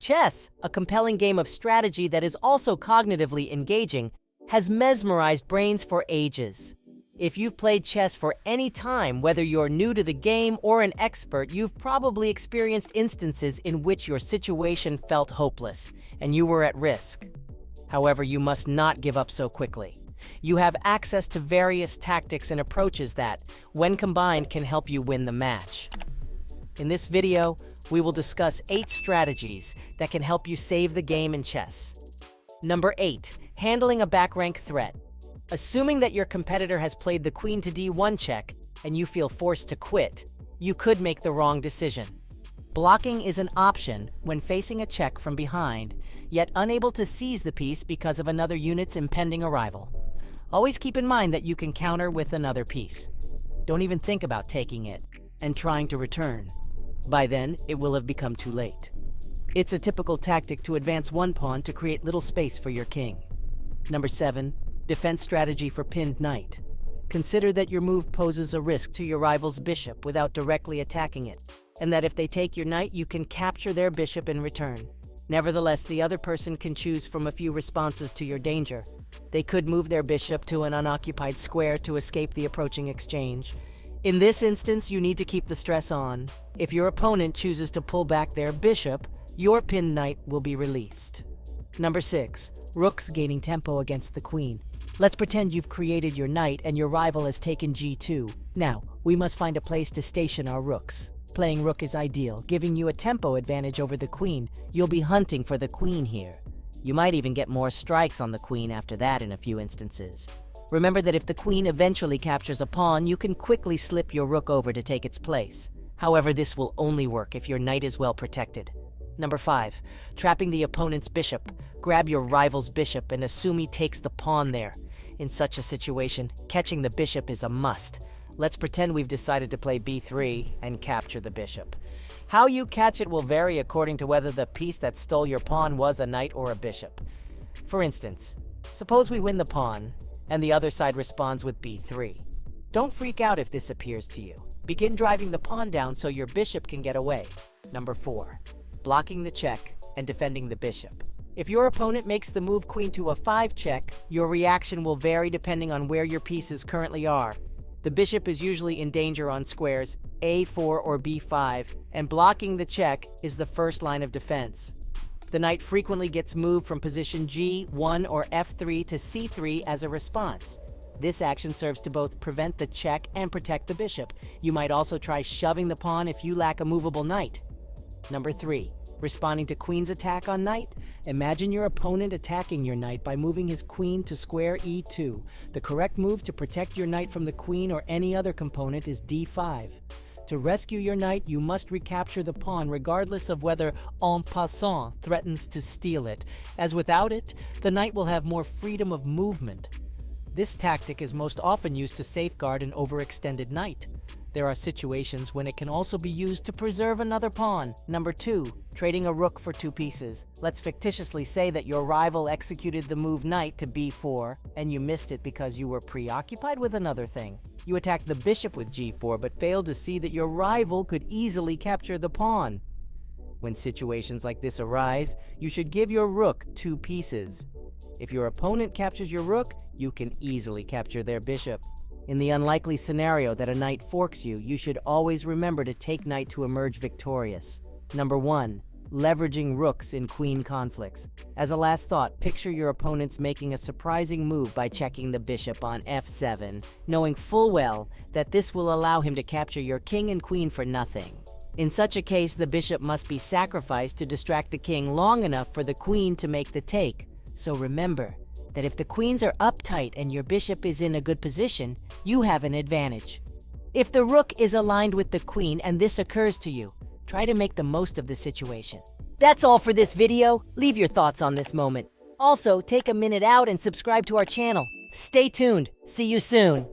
Chess, a compelling game of strategy that is also cognitively engaging, has mesmerized brains for ages. If you've played chess for any time, whether you're new to the game or an expert, you've probably experienced instances in which your situation felt hopeless and you were at risk. However, you must not give up so quickly. You have access to various tactics and approaches that, when combined, can help you win the match. In this video, we will discuss 8 strategies that can help you save the game in chess. Number 8. Handling a back-rank threat. Assuming that your competitor has played the queen to d1 check and you feel forced to quit, you could make the wrong decision. Blocking is an option when facing a check from behind, yet unable to seize the piece because of another unit's impending arrival. Always keep in mind that you can counter with another piece. Don't even think about taking it and trying to return. By then, it will have become too late. It's a typical tactic to advance one pawn to create little space for your king. Number 7. Defense strategy for pinned knight. Consider that your move poses a risk to your rival's bishop without directly attacking it, and that if they take your knight, you can capture their bishop in return. Nevertheless, the other person can choose from a few responses to your danger. They could move their bishop to an unoccupied square to escape the approaching exchange. In this instance, you need to keep the stress on. If your opponent chooses to pull back their bishop, your pinned knight will be released. Number 6. Rooks gaining tempo against the queen. Let's pretend you've created your knight and your rival has taken g2. Now, we must find a place to station our rooks. Playing rook is ideal, giving you a tempo advantage over the queen. You'll be hunting for the queen here. You might even get more strikes on the queen after that in a few instances. Remember that if the queen eventually captures a pawn, you can quickly slip your rook over to take its place. However, this will only work if your knight is well protected. Number 5. Trapping the opponent's bishop. Grab your rival's bishop and assume he takes the pawn there. In such a situation, catching the bishop is a must. Let's pretend we've decided to play b3 and capture the bishop. How you catch it will vary according to whether the piece that stole your pawn was a knight or a bishop. For instance, suppose we win the pawn and the other side responds with b3. Don't freak out if this appears to you. Begin driving the pawn down so your bishop can get away. Number 4. Blocking the check and defending the bishop. If your opponent makes the move queen to a 5 check, your reaction will vary depending on where your pieces currently are. The bishop is usually in danger on squares a4 or b5, and blocking the check is the first line of defense. The knight frequently gets moved from position g1 or f3 to c3 as a response. This action serves to both prevent the check and protect the bishop. You might also try shoving the pawn if you lack a movable knight. Number 3. Responding to queen's attack on knight. Imagine your opponent attacking your knight by moving his queen to square e2. The correct move to protect your knight from the queen or any other component is d5. To rescue your knight, you must recapture the pawn regardless of whether en passant threatens to steal it, as without it, the knight will have more freedom of movement. This tactic is most often used to safeguard an overextended knight. There are situations when it can also be used to preserve another pawn. Number 2. Trading a rook for 2 pieces. Let's fictitiously say that your rival executed the move knight to b4, and you missed it because you were preoccupied with another thing. You attacked the bishop with g4, but failed to see that your rival could easily capture the pawn. When situations like this arise, you should give your rook 2 pieces. If your opponent captures your rook, you can easily capture their bishop. In the unlikely scenario that a knight forks you, you should always remember to take knight to emerge victorious. Number 1. Leveraging rooks in queen conflicts. As a last thought, picture your opponents making a surprising move by checking the bishop on f7, knowing full well that this will allow him to capture your king and queen for nothing. In such a case, the bishop must be sacrificed to distract the king long enough for the queen to make the take. So remember that if the queens are uptight and your bishop is in a good position, you have an advantage. If the rook is aligned with the queen and this occurs to you, try to make the most of the situation. That's all for this video. Leave your thoughts on this moment. Also, take a minute out and subscribe to our channel. Stay tuned. See you soon.